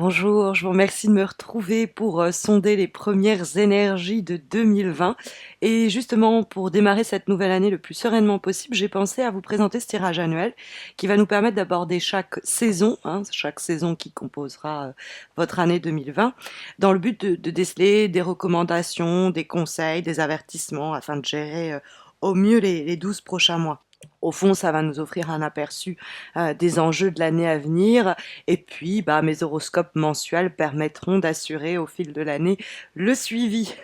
Bonjour, je vous remercie de me retrouver pour sonder les premières énergies de 2020. Et justement, pour démarrer cette nouvelle année le plus sereinement possible, j'ai pensé à vous présenter ce tirage annuel qui va nous permettre d'aborder chaque saison, chaque saison qui composera votre année 2020, dans le but de déceler des recommandations, des conseils, des avertissements afin de gérer au mieux les 12 prochains mois. Au fond, ça va nous offrir un aperçu des enjeux de l'année à venir. Et puis, mes horoscopes mensuels permettront d'assurer au fil de l'année le suivi.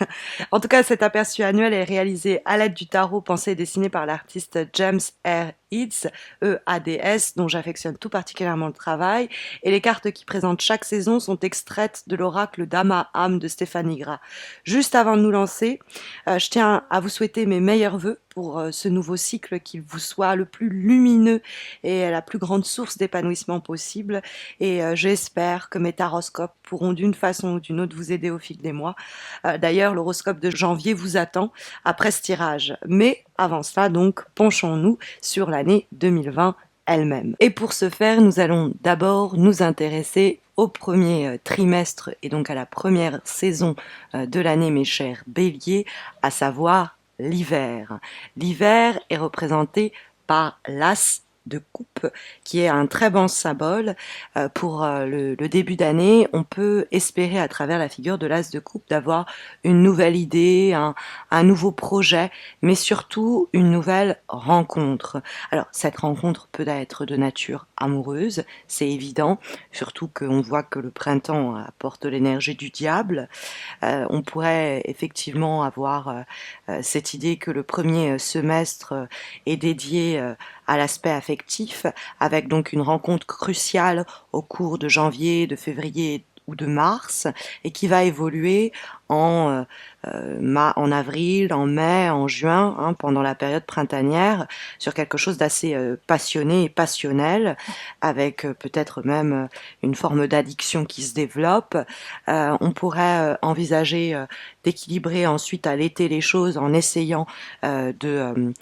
En tout cas, cet aperçu annuel est réalisé à l'aide du tarot pensé et dessiné par l'artiste James R. Eads, EADS, dont j'affectionne tout particulièrement le travail. Et les cartes qui présentent chaque saison sont extraites de l'oracle d'Ama Am de Stéphanie Gras. Juste avant de nous lancer, je tiens à vous souhaiter mes meilleurs vœux pour ce nouveau cycle, qu'il vous soit le plus lumineux et la plus grande source d'épanouissement possible. Et j'espère que mes taroscopes pourront d'une façon ou d'une autre vous aider au fil des mois. D'ailleurs, l'horoscope de janvier vous attend après ce tirage. Mais avant cela, donc, penchons-nous sur l'année 2020 elle-même. Et pour ce faire, nous allons d'abord nous intéresser au premier trimestre et donc à la première saison de l'année, mes chers béliers, à savoir l'hiver. L'hiver est représenté par l'as de coupe, qui est un très bon symbole. Pour le début d'année, on peut espérer à travers la figure de l'as de coupe d'avoir une nouvelle idée, un nouveau projet, mais surtout une nouvelle rencontre. Alors, cette rencontre peut être de nature amoureuse, c'est évident, surtout qu'on voit que le printemps apporte l'énergie du diable. On pourrait effectivement avoir cette idée que le premier semestre est dédié à l'aspect affectif, avec donc une rencontre cruciale au cours de janvier, de février ou de mars, et qui va évoluer en avril, en mai, en juin, pendant la période printanière, sur quelque chose d'assez passionné et passionnel, avec peut-être même une forme d'addiction qui se développe. On pourrait envisager d'équilibrer ensuite à l'été les choses en essayant de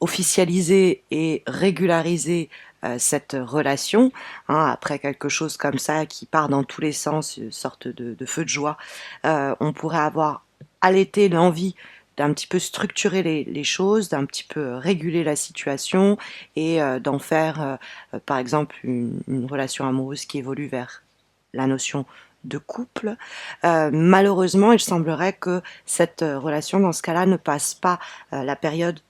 officialiser et régulariser cette relation, après quelque chose comme ça qui part dans tous les sens, une sorte de feu de joie. On pourrait avoir à l'été l'envie d'un petit peu structurer les choses, d'un petit peu réguler la situation et d'en faire, par exemple, une relation amoureuse qui évolue vers la notion de couple. Malheureusement, il semblerait que cette relation, dans ce cas-là, ne passe pas la période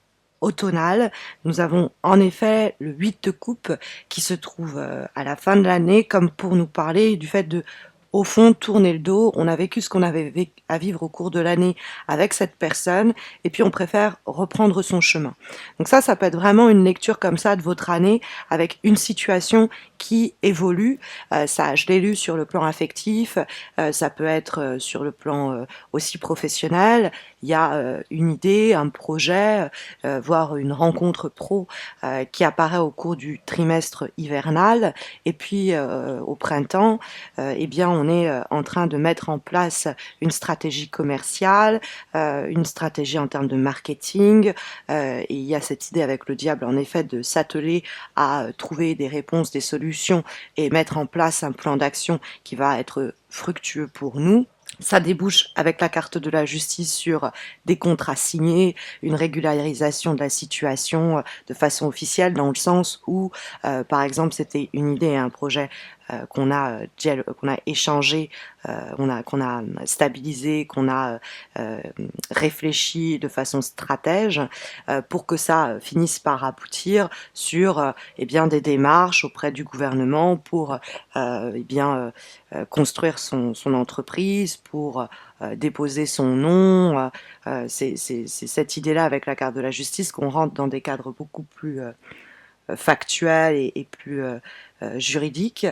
automnale. Nous avons en effet le 8 de coupe qui se trouve à la fin de l'année, comme pour nous parler du fait de, au fond, tourner le dos. On a vécu ce qu'on avait à vivre au cours de l'année avec cette personne, et puis on préfère reprendre son chemin. Donc ça peut être vraiment une lecture comme ça de votre année, avec une situation qui évolue. Ça, je l'ai lu sur le plan affectif, ça peut être sur le plan aussi professionnel. Il y a une idée, un projet, voire une rencontre pro qui apparaît au cours du trimestre hivernal. Et puis au printemps, eh bien, on est en train de mettre en place une stratégie commerciale, une stratégie en termes de marketing. Et il y a cette idée avec le diable, en effet, de s'atteler à trouver des réponses, des solutions et mettre en place un plan d'action qui va être fructueux pour nous. Ça débouche avec la carte de la justice sur des contrats signés, une régularisation de la situation de façon officielle, dans le sens où, par exemple, c'était une idée et un projet qu'on a échangé, qu'on a stabilisé, qu'on a réfléchi de façon stratège, pour que ça finisse par aboutir sur eh bien des démarches auprès du gouvernement pour construire son entreprise, pour déposer son nom. C'est cette idée-là avec la carte de la justice qu'on rentre dans des cadres beaucoup plus factuels et plus juridiques.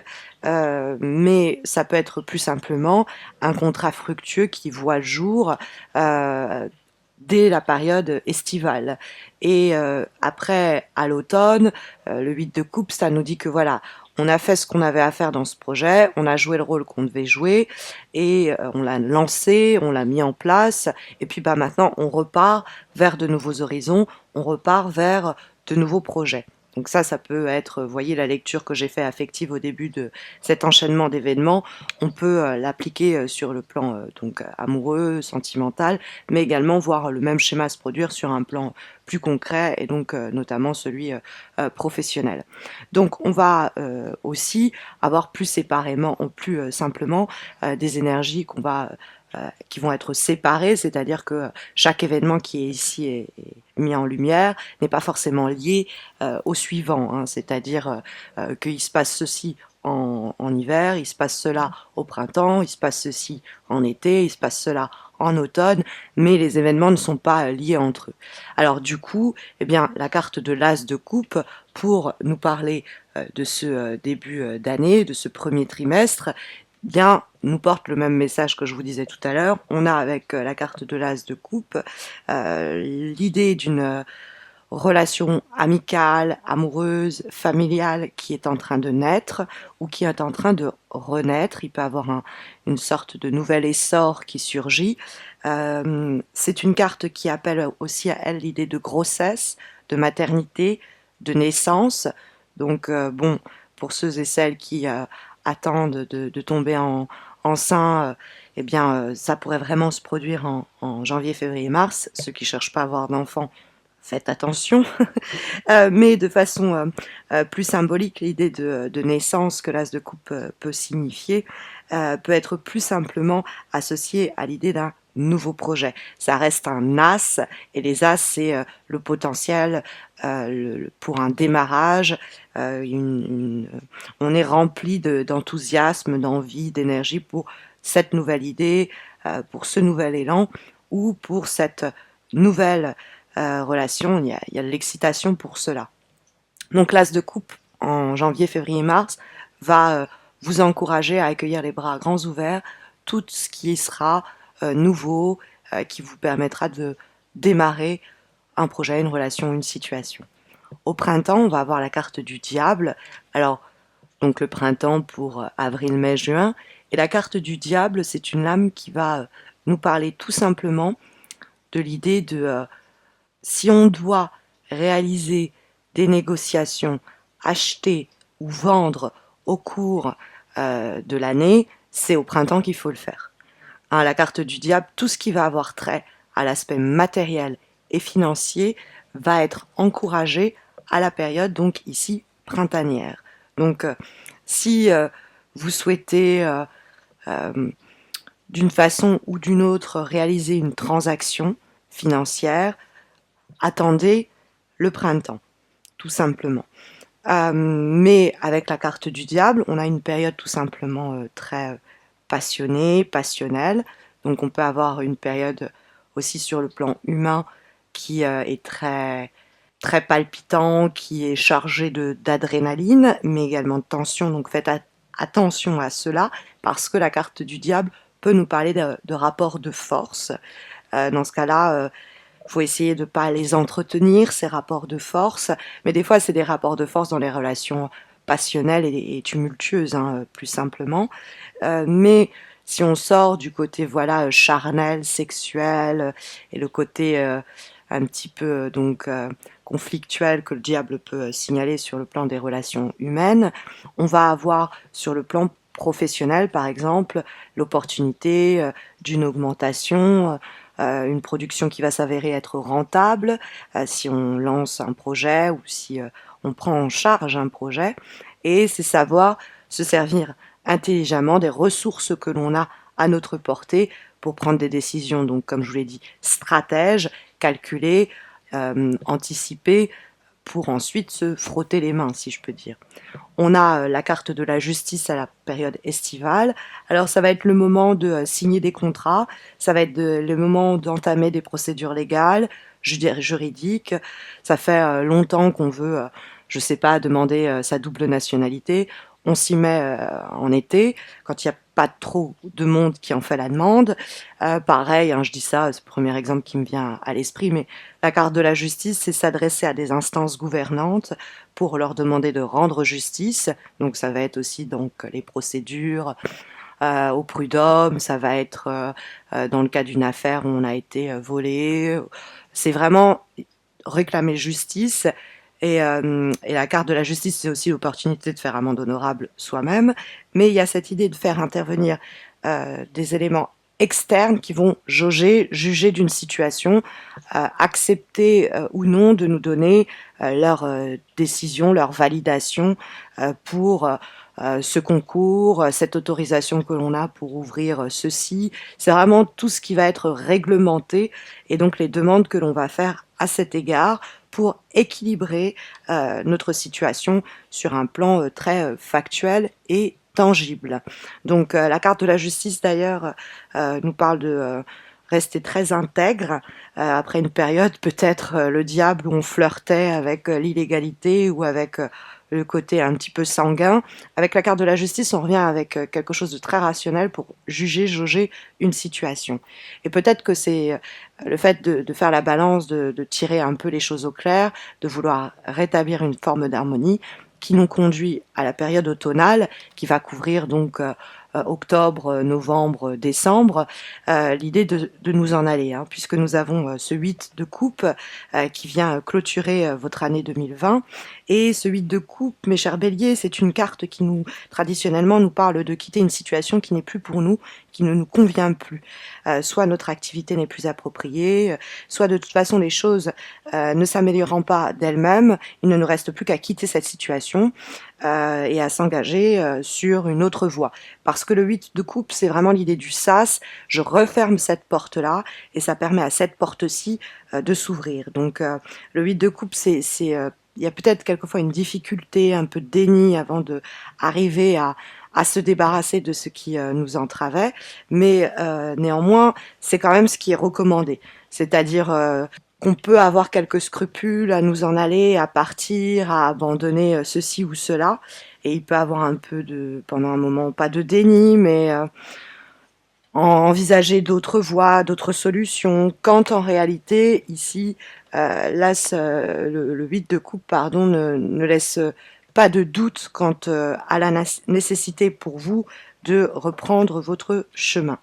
Mais ça peut être plus simplement un contrat fructueux qui voit le jour dès la période estivale. Et après, à l'automne, le 8 de coupe, ça nous dit que voilà, on a fait ce qu'on avait à faire dans ce projet, on a joué le rôle qu'on devait jouer, et on l'a lancé, on l'a mis en place, et puis maintenant on repart vers de nouveaux horizons, on repart vers de nouveaux projets. Donc ça peut être, vous voyez la lecture que j'ai fait affective au début de cet enchaînement d'événements, on peut l'appliquer sur le plan donc amoureux, sentimental, mais également voir le même schéma se produire sur un plan plus concret et donc notamment celui professionnel. Donc on va aussi avoir plus séparément ou plus simplement des énergies qui vont être séparées, c'est-à-dire que chaque événement qui est ici est mis en lumière n'est pas forcément lié au suivant, hein, c'est-à-dire qu'il se passe ceci en hiver, il se passe cela au printemps, il se passe ceci en été, il se passe cela en automne, mais les événements ne sont pas liés entre eux. Alors du coup, eh bien, la carte de l'As de coupe, pour nous parler de ce début d'année, de ce premier trimestre, bien, nous porte le même message que je vous disais tout à l'heure. On a avec la carte de l'As de coupe l'idée d'une relation amicale, amoureuse, familiale qui est en train de naître ou qui est en train de renaître. Il peut y avoir une sorte de nouvel essor qui surgit. C'est une carte qui appelle aussi à elle l'idée de grossesse, de maternité, de naissance. Donc bon, pour ceux et celles qui attendent de tomber enceint, eh bien ça pourrait vraiment se produire en janvier, février, mars. Ceux qui cherchent pas à avoir d'enfants, faites attention, mais de façon plus symbolique, l'idée de naissance que l'as de coupe peut signifier peut être plus simplement associée à l'idée d'un nouveau projet. Ça reste un as, et les as, c'est le potentiel pour un démarrage. On est rempli d'enthousiasme, d'envie, d'énergie pour cette nouvelle idée, pour ce nouvel élan, ou pour cette nouvelle relation, il y a de l'excitation pour cela. Donc l'as de coupe en janvier, février, mars va vous encourager à accueillir les bras grands ouverts tout ce qui sera nouveau, qui vous permettra de démarrer un projet, une relation, une situation. Au printemps, on va avoir la carte du diable. Alors, donc le printemps pour avril, mai, juin. Et la carte du diable, c'est une lame qui va nous parler tout simplement de l'idée de si on doit réaliser des négociations, acheter ou vendre au cours de l'année, c'est au printemps qu'il faut le faire. Hein, la carte du diable, tout ce qui va avoir trait à l'aspect matériel et financier va être encouragé à la période, donc ici, printanière. Donc, si vous souhaitez d'une façon ou d'une autre réaliser une transaction financière, attendez le printemps, tout simplement. Mais avec la carte du diable, on a une période tout simplement très passionnée, passionnelle. Donc on peut avoir une période aussi sur le plan humain qui est très très palpitant, qui est chargé d'adrénaline, mais également de tension. Donc faites attention à cela, parce que la carte du diable peut nous parler de rapports de force. Dans ce cas-là, faut essayer de pas les entretenir, ces rapports de force, mais des fois c'est des rapports de force dans les relations passionnelles et tumultueuses, hein, plus simplement. Mais si on sort du côté voilà charnel, sexuel et le côté un petit peu donc conflictuel que le diable peut signaler sur le plan des relations humaines, on va avoir sur le plan professionnel par exemple l'opportunité d'une augmentation, une production qui va s'avérer être rentable si on lance un projet ou si on prend en charge un projet, et c'est savoir se servir intelligemment des ressources que l'on a à notre portée pour prendre des décisions, donc comme je vous l'ai dit, stratèges, calculées, anticipées, pour ensuite se frotter les mains, si je peux dire. On a la carte de la justice à la période estivale. Alors ça va être le moment de signer des contrats, ça va être le moment d'entamer des procédures légales, juridiques. Ça fait longtemps qu'on veut, je sais pas, demander sa double nationalité. On s'y met en été, quand il n'y a pas trop de monde qui en fait la demande. Pareil, hein, je dis ça, c'est le premier exemple qui me vient à l'esprit, mais la carte de la justice, c'est s'adresser à des instances gouvernantes pour leur demander de rendre justice. Donc ça va être aussi donc les procédures au prud'homme, ça va être dans le cas d'une affaire où on a été volé. C'est vraiment réclamer justice Et la carte de la justice, c'est aussi l'opportunité de faire amende honorable soi-même, mais il y a cette idée de faire intervenir des éléments externes qui vont jauger, juger d'une situation, accepter ou non de nous donner leur décision, leur validation pour ce concours, cette autorisation que l'on a pour ouvrir ceci. C'est vraiment tout ce qui va être réglementé et donc les demandes que l'on va faire à cet égard pour équilibrer notre situation sur un plan très factuel et tangible. Donc la carte de la justice d'ailleurs nous parle de rester très intègre après une période peut-être le diable où on flirtait avec l'illégalité ou avec le côté un petit peu sanguin. Avec la carte de la justice, on revient avec quelque chose de très rationnel pour juger, jauger une situation. Et peut-être que c'est le fait de faire la balance, de tirer un peu les choses au clair, de vouloir rétablir une forme d'harmonie qui nous conduit à la période automnale qui va couvrir donc octobre, novembre, décembre, l'idée de nous en aller, hein, puisque nous avons ce 8 de coupe qui vient clôturer votre année 2020. Et ce 8 de coupe, mes chers béliers, c'est une carte qui nous, traditionnellement, nous parle de quitter une situation qui n'est plus pour nous, qui ne nous convient plus. Soit notre activité n'est plus appropriée, soit de toute façon les choses ne s'améliorant pas d'elles-mêmes, il ne nous reste plus qu'à quitter cette situation et à s'engager sur une autre voie. Parce que le 8 de coupe, c'est vraiment l'idée du sas, je referme cette porte-là et ça permet à cette porte-ci de s'ouvrir. Donc le 8 de coupe, il y a peut-être quelquefois une difficulté, un peu de déni avant de arriver à se débarrasser de ce qui nous entravait, mais néanmoins, c'est quand même ce qui est recommandé. C'est-à-dire qu'on peut avoir quelques scrupules à nous en aller, à partir, à abandonner ceci ou cela, et il peut avoir un peu de, pendant un moment, pas de déni, mais envisager d'autres voies, d'autres solutions, quand en réalité, ici, le 8 de coupe, pardon, ne laisse pas de doute quant à la nécessité pour vous de reprendre votre chemin.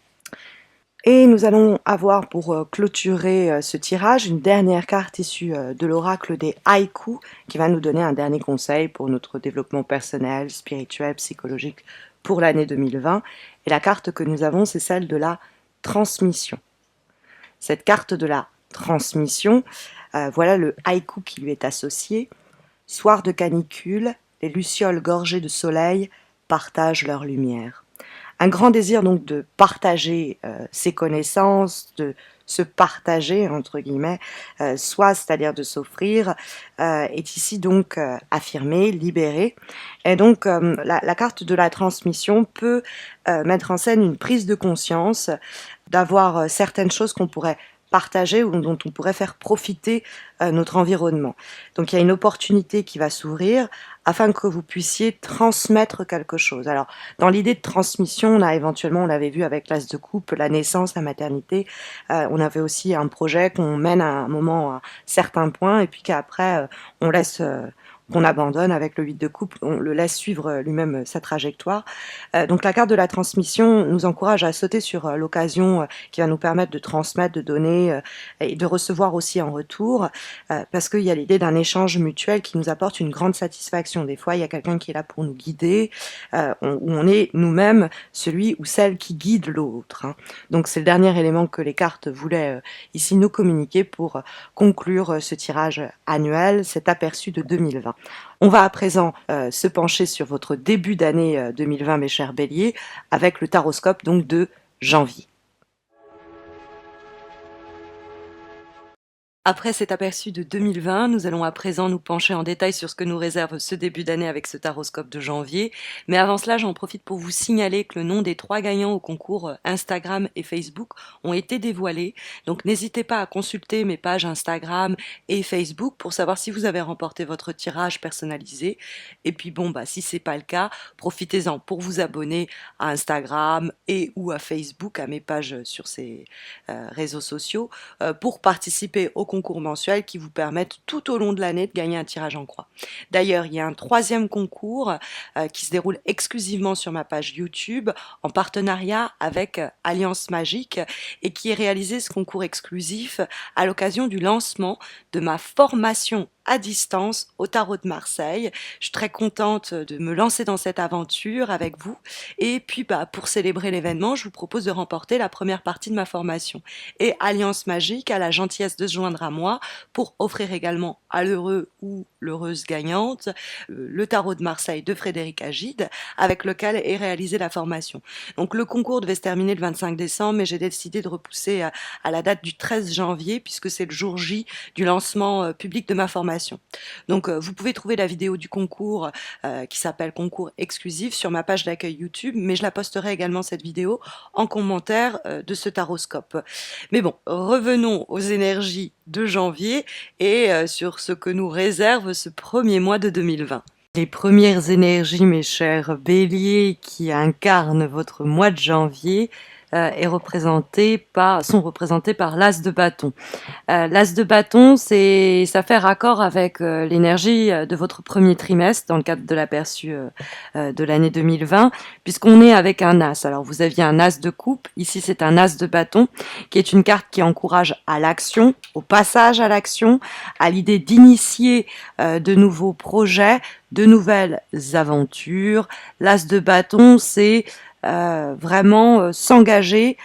Et nous allons avoir pour clôturer ce tirage une dernière carte issue de l'oracle des haïkus qui va nous donner un dernier conseil pour notre développement personnel, spirituel, psychologique pour l'année 2020. Et la carte que nous avons, c'est celle de la transmission. Cette carte de la transmission, voilà le haïku qui lui est associé. Soir de canicule, les lucioles gorgées de soleil partagent leur lumière. Un grand désir donc de partager ses connaissances, de se partager entre guillemets, soit c'est-à-dire de s'offrir, est ici donc affirmé, libéré. Et donc la carte de la transmission peut mettre en scène une prise de conscience, d'avoir certaines choses qu'on pourrait partager ou dont on pourrait faire profiter notre environnement. Donc il y a une opportunité qui va s'ouvrir afin que vous puissiez transmettre quelque chose. Alors dans l'idée de transmission, on a éventuellement, on l'avait vu avec l'as de coupe, la naissance, la maternité, on avait aussi un projet qu'on mène à un moment à certains points et puis qu'après on laisse qu'on abandonne avec le 8 de coupe, on le laisse suivre lui-même sa trajectoire. Donc la carte de la transmission nous encourage à sauter sur l'occasion qui va nous permettre de transmettre, de donner et de recevoir aussi en retour, parce qu'il y a l'idée d'un échange mutuel qui nous apporte une grande satisfaction. Des fois, il y a quelqu'un qui est là pour nous guider, où on est nous-mêmes celui ou celle qui guide l'autre, hein. Donc c'est le dernier élément que les cartes voulaient ici nous communiquer pour conclure ce tirage annuel, cet aperçu de 2020. On va à présent se pencher sur votre début d'année 2020, mes chers béliers, avec le taroscope donc de janvier. Après cet aperçu de 2020, nous allons à présent nous pencher en détail sur ce que nous réserve ce début d'année avec ce taroscope de janvier. Mais avant cela, j'en profite pour vous signaler que le nom des 3 gagnants au concours Instagram et Facebook ont été dévoilés. Donc n'hésitez pas à consulter mes pages Instagram et Facebook pour savoir si vous avez remporté votre tirage personnalisé. Et puis bon, si c'est pas le cas, profitez-en pour vous abonner à Instagram et ou à Facebook, à mes pages sur ces réseaux sociaux, pour participer au concours mensuel qui vous permettent tout au long de l'année de gagner un tirage en croix. D'ailleurs, il y a un 3e concours qui se déroule exclusivement sur ma page YouTube en partenariat avec Alliance Magique et qui est réalisé ce concours exclusif à l'occasion du lancement de ma formation à distance au Tarot de Marseille. Je suis très contente de me lancer dans cette aventure avec vous. Et puis, pour célébrer l'événement, je vous propose de remporter la première partie de ma formation. Et Alliance Magique a la gentillesse de se joindre à moi pour offrir également à l'heureux ou l'heureuse gagnante le Tarot de Marseille de Frédéric Agide, avec lequel est réalisée la formation. Donc le concours devait se terminer le 25 décembre, mais j'ai décidé de repousser à la date du 13 janvier, puisque c'est le jour J du lancement public de ma formation. Donc vous pouvez trouver la vidéo du concours qui s'appelle Concours exclusif sur ma page d'accueil YouTube, mais je la posterai également cette vidéo en commentaire de ce taroscope. Mais bon, revenons aux énergies de janvier et sur ce que nous réserve ce premier mois de 2020. Les premières énergies, mes chers béliers, qui incarnent votre mois de janvier, sont représentées par l'as de bâton. L'as de bâton, ça fait raccord avec l'énergie de votre premier trimestre dans le cadre de l'aperçu de l'année 2020, puisqu'on est avec un as. Alors vous aviez un as de coupe, ici c'est un as de bâton, qui est une carte qui encourage à l'action, au passage à l'action, à l'idée d'initier de nouveaux projets, de nouvelles aventures. L'as de bâton, c'est vraiment s'engager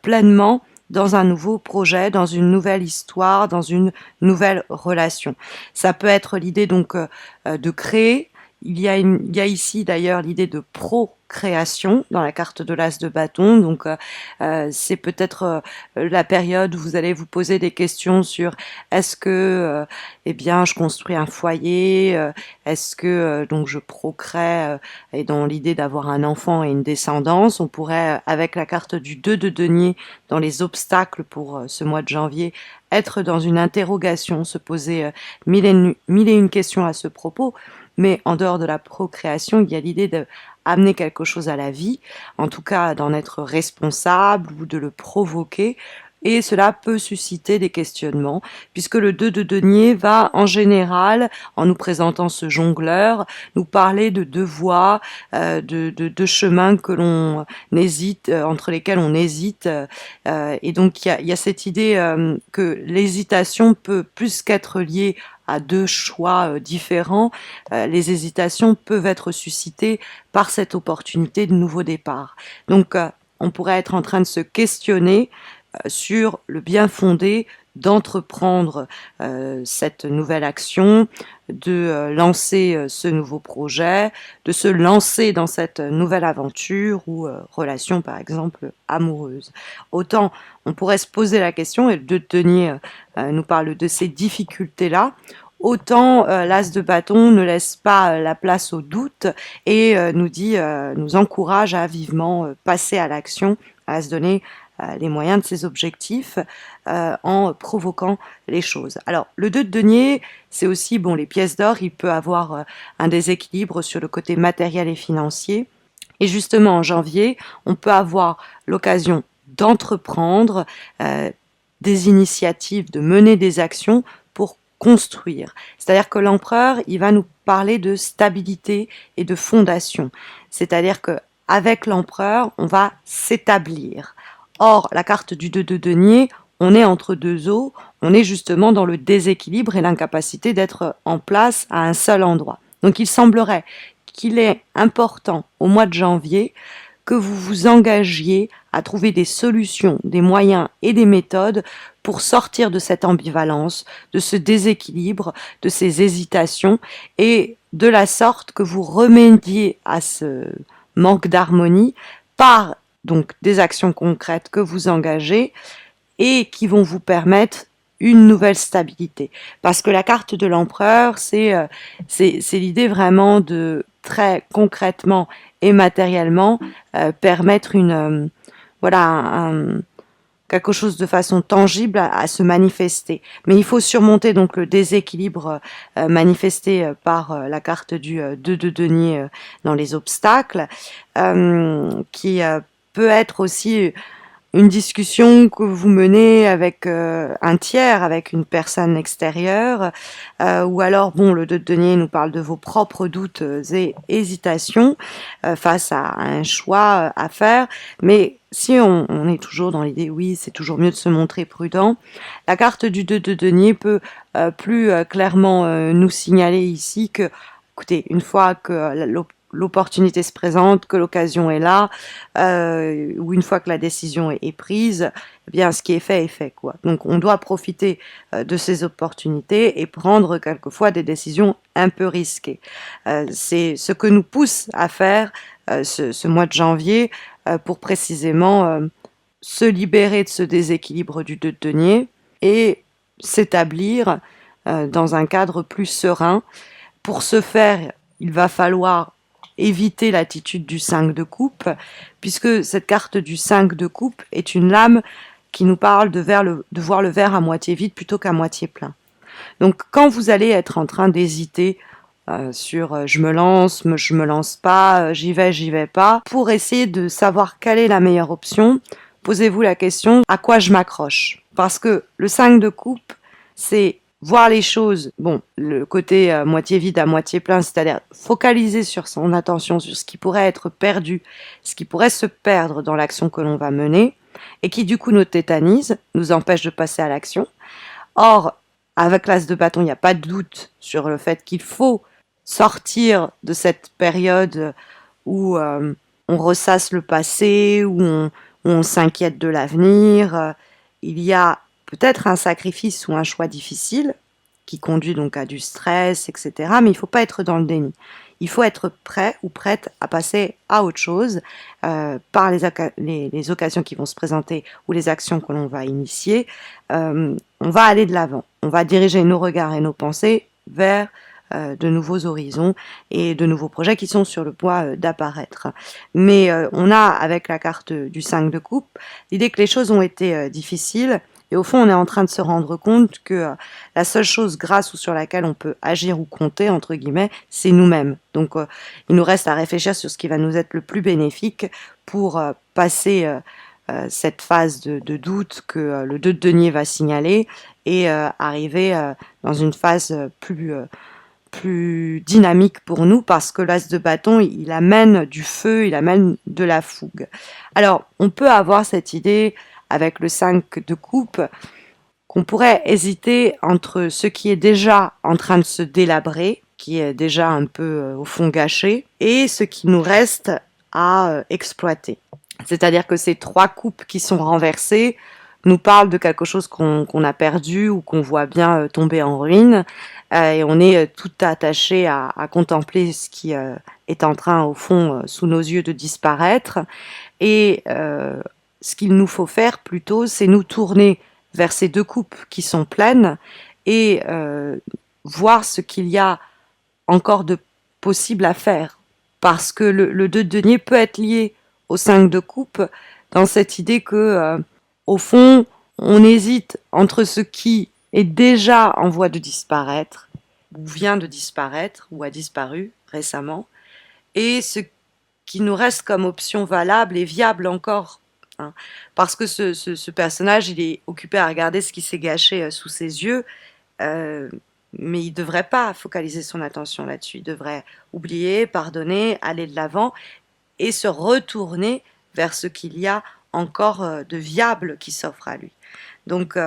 pleinement dans un nouveau projet, dans une nouvelle histoire, dans une nouvelle relation. Ça peut être l'idée donc de créer. Il y a ici d'ailleurs l'idée de procréation dans la carte de l'as de bâton. Donc c'est peut-être la période où vous allez vous poser des questions sur est-ce que je construis un foyer, est-ce que donc je procrée et dans l'idée d'avoir un enfant et une descendance. On pourrait avec la carte du 2 de denier dans les obstacles pour ce mois de janvier être dans une interrogation, se poser mille et une questions à ce propos. Mais en dehors de la procréation, il y a l'idée d'amener quelque chose à la vie, en tout cas d'en être responsable ou de le provoquer. Et cela peut susciter des questionnements, puisque le 2 de denier va en général, en nous présentant ce jongleur, nous parler de deux voies, de chemins que l'on hésite, entre lesquels on hésite. Et donc il y a cette idée que l'hésitation peut plus qu'être liée à deux choix différents, les hésitations peuvent être suscitées par cette opportunité de nouveau départ. Donc on pourrait être en train de se questionner sur le bien fondé d'entreprendre cette nouvelle action, de lancer ce nouveau projet, de se lancer dans cette nouvelle aventure ou relation par exemple amoureuse. Autant on pourrait se poser la question, et le 2 de denier nous parle de ces difficultés-là, autant l'as de bâton ne laisse pas la place au doute et nous encourage à vivement passer à l'action, à se donner les moyens de ses objectifs en provoquant les choses. Alors, le 2 de denier, c'est aussi, les pièces d'or, il peut avoir un déséquilibre sur le côté matériel et financier. Et justement, en janvier, on peut avoir l'occasion d'entreprendre des initiatives, de mener des actions pour construire. C'est-à-dire que l'empereur, il va nous parler de stabilité et de fondation. C'est-à-dire que avec l'empereur, on va s'établir. Or, la carte du 2 de denier, on est entre deux eaux, on est justement dans le déséquilibre et l'incapacité d'être en place à un seul endroit. Donc il semblerait qu'il est important au mois de janvier que vous vous engagiez à trouver des solutions, des moyens et des méthodes pour sortir de cette ambivalence, de ce déséquilibre, de ces hésitations, et de la sorte que vous remédiez à ce manque d'harmonie par donc des actions concrètes que vous engagez et qui vont vous permettre une nouvelle stabilité. Parce que la carte de l'empereur, c'est l'idée vraiment de très concrètement et matériellement permettre quelque chose de façon tangible à se manifester. Mais il faut surmonter donc le déséquilibre manifesté par la carte du 2 de denier dans les obstacles, qui peut être aussi une discussion que vous menez avec un tiers, avec une personne extérieure, ou alors, le 2 de denier nous parle de vos propres doutes et hésitations face à un choix à faire, mais si on est toujours dans l'idée, oui, c'est toujours mieux de se montrer prudent, la carte du 2 de denier peut plus clairement nous signaler ici que, écoutez, une fois que l'opportunité se présente, que l'occasion est là, ou une fois que la décision est prise, eh bien, ce qui est fait, quoi. Donc, on doit profiter de ces opportunités et prendre quelquefois des décisions un peu risquées. C'est ce que nous pousse à faire ce mois de janvier pour précisément se libérer de ce déséquilibre du 2 de denier et s'établir dans un cadre plus serein. Pour ce faire, il va falloir éviter l'attitude du 5 de coupe, puisque cette carte du 5 de coupe est une lame qui nous parle de voir le verre à moitié vide plutôt qu'à moitié plein. Donc quand vous allez être en train d'hésiter sur je me lance pas, j'y vais pas, pour essayer de savoir quelle est la meilleure option, posez-vous la question à quoi je m'accroche. Parce que le 5 de coupe, c'est voir les choses, bon, le côté moitié vide à moitié plein, c'est-à-dire focaliser sur son attention, sur ce qui pourrait être perdu, ce qui pourrait se perdre dans l'action que l'on va mener, et qui du coup nous tétanise, nous empêche de passer à l'action. Or, avec l'as de bâton, il n'y a pas de doute sur le fait qu'il faut sortir de cette période où on ressasse le passé, où on s'inquiète de l'avenir. Il y a peut-être un sacrifice ou un choix difficile qui conduit donc à du stress, etc. Mais il ne faut pas être dans le déni. Il faut être prêt ou prête à passer à autre chose par les occasions qui vont se présenter ou les actions que l'on va initier. On va aller de l'avant. On va diriger nos regards et nos pensées vers de nouveaux horizons et de nouveaux projets qui sont sur le point d'apparaître. Mais on a, avec la carte du 5 de coupe, l'idée que les choses ont été difficiles et au fond, on est en train de se rendre compte que la seule chose grâce ou sur laquelle on peut agir ou compter, entre guillemets, c'est nous-mêmes. Donc, il nous reste à réfléchir sur ce qui va nous être le plus bénéfique pour passer cette phase de doute que le 2 de denier va signaler et arriver dans une phase plus dynamique pour nous parce que l'as de bâton, il amène du feu, il amène de la fougue. Alors, on peut avoir cette idée avec le 5 de coupe qu'on pourrait hésiter entre ce qui est déjà en train de se délabrer, qui est déjà un peu au fond gâché, et ce qui nous reste à exploiter. C'est-à-dire que ces 3 coupes qui sont renversées nous parlent de quelque chose qu'on a perdu ou qu'on voit bien tomber en ruine, et on est tout attaché à contempler ce qui est en train, au fond, sous nos yeux, de disparaître. Et ce qu'il nous faut faire plutôt, c'est nous tourner vers ces 2 coupes qui sont pleines et voir ce qu'il y a encore de possible à faire. Parce que le 2 de denier peut être lié au 5 de coupe dans cette idée que, au fond, on hésite entre ce qui est déjà en voie de disparaître, ou vient de disparaître, ou a disparu récemment, et ce qui nous reste comme option valable et viable encore. Hein. Parce que ce personnage, il est occupé à regarder ce qui s'est gâché sous ses yeux, mais il ne devrait pas focaliser son attention là-dessus. Il devrait oublier, pardonner, aller de l'avant et se retourner vers ce qu'il y a encore de viable qui s'offre à lui. Donc,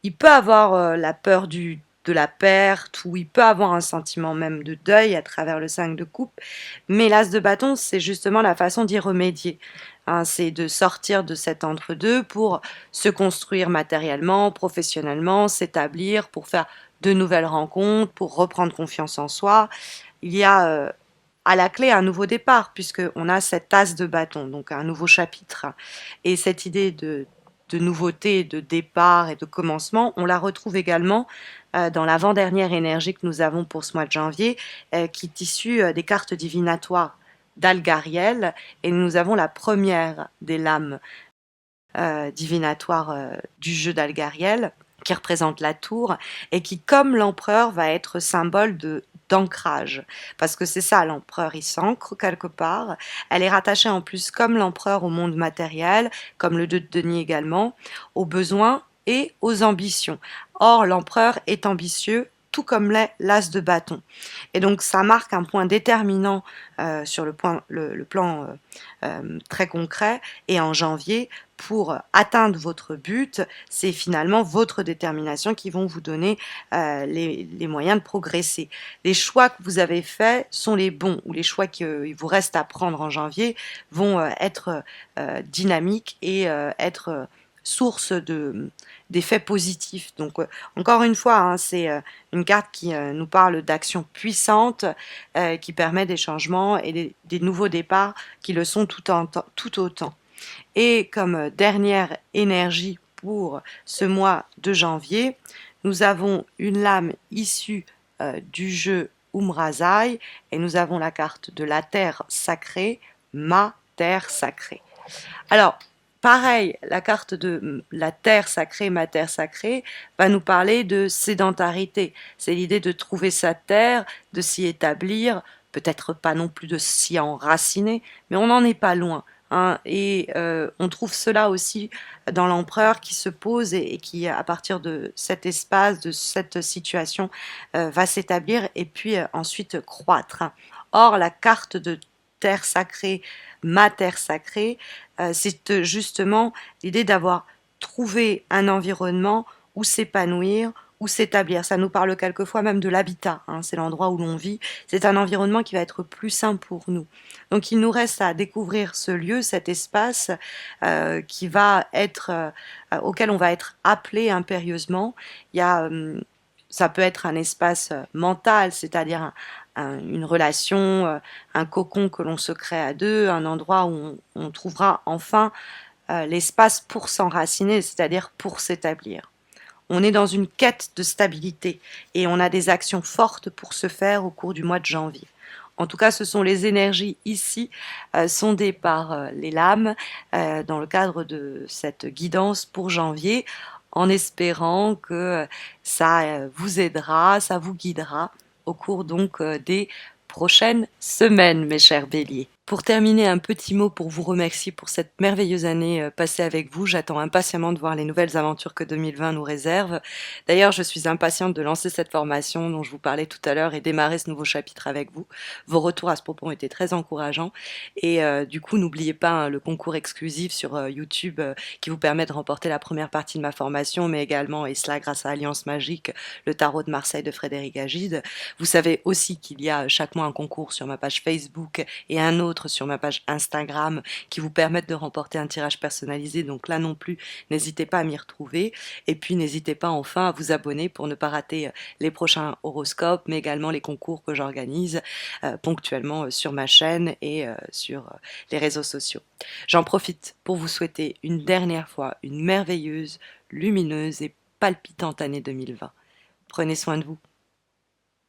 il peut avoir la peur de la perte, ou il peut avoir un sentiment même de deuil à travers le 5 de coupe, mais l'as de bâton, c'est justement la façon d'y remédier. Hein, c'est de sortir de cet entre-deux pour se construire matériellement, professionnellement, s'établir, pour faire de nouvelles rencontres, pour reprendre confiance en soi. Il y a à la clé un nouveau départ, puisqu'on a cette as de bâton, donc un nouveau chapitre. Et cette idée de nouveauté, de départ et de commencement, on la retrouve également dans l'avant-dernière énergie que nous avons pour ce mois de janvier, qui est issue des cartes divinatoires d'Algariel, et nous avons la première des lames divinatoires du jeu d'Algariel, qui représente la tour, et qui, comme l'empereur, va être symbole d'ancrage, parce que c'est ça, l'empereur, il s'ancre quelque part. Elle est rattachée en plus, comme l'empereur, au monde matériel, comme le 2 de denier également, aux besoins et aux ambitions. Or, l'empereur est ambitieux tout comme l'est l'as de bâton. Et donc ça marque un point déterminant sur le plan très concret. Et en janvier, pour atteindre votre but, c'est finalement votre détermination qui vont vous donner les moyens de progresser. Les choix que vous avez faits sont les bons, ou les choix qu'il vous reste à prendre en janvier vont être dynamiques et être source d'effets positifs. Donc encore une fois, hein, c'est une carte qui nous parle d'actions puissantes, qui permet des changements et des nouveaux départs qui le sont tout autant. Et comme dernière énergie pour ce mois de janvier, nous avons une lame issue du jeu Umrazai et nous avons la carte de la terre sacrée, ma terre sacrée. Alors, pareil, la carte de la terre sacrée, ma terre sacrée, va nous parler de sédentarité. C'est l'idée de trouver sa terre, de s'y établir, peut-être pas non plus de s'y enraciner, mais on n'en est pas loin. Hein, et on trouve cela aussi dans l'empereur qui se pose et qui, à partir de cet espace, de cette situation, va s'établir et puis ensuite croître. Or, la carte de terre sacrée, ma terre sacrée, c'est justement l'idée d'avoir trouvé un environnement où s'épanouir, où s'établir. Ça nous parle quelquefois même de l'habitat, hein, c'est l'endroit où l'on vit. C'est un environnement qui va être plus sain pour nous. Donc il nous reste à découvrir ce lieu, cet espace qui va être, auquel on va être appelé impérieusement. Il y a, ça peut être un espace mental, c'est-à-dire une relation, un cocon que l'on se crée à deux, un endroit où on trouvera enfin l'espace pour s'enraciner, c'est-à-dire pour s'établir. On est dans une quête de stabilité et on a des actions fortes pour se faire au cours du mois de janvier. En tout cas, ce sont les énergies ici sondées par les lames dans le cadre de cette guidance pour janvier, en espérant que ça vous aidera, ça vous guidera au cours donc des prochaines semaines, mes chers béliers. Pour terminer, un petit mot pour vous remercier pour cette merveilleuse année passée avec vous. J'attends impatiemment de voir les nouvelles aventures que 2020 nous réserve. D'ailleurs, je suis impatiente de lancer cette formation dont je vous parlais tout à l'heure et démarrer ce nouveau chapitre avec vous. Vos retours à ce propos ont été très encourageants. Et du coup, n'oubliez pas hein, le concours exclusif sur YouTube qui vous permet de remporter la première partie de ma formation, mais également, et cela grâce à Alliance Magique, le tarot de Marseille de Frédéric Agide. Vous savez aussi qu'il y a chaque mois un concours sur ma page Facebook et un autre sur ma page Instagram qui vous permettent de remporter un tirage personnalisé. Donc là non plus, n'hésitez pas à m'y retrouver. Et puis n'hésitez pas enfin à vous abonner pour ne pas rater les prochains horoscopes, mais également les concours que j'organise ponctuellement sur ma chaîne et sur les réseaux sociaux. J'en profite pour vous souhaiter une dernière fois une merveilleuse, lumineuse et palpitante année 2020. Prenez soin de vous.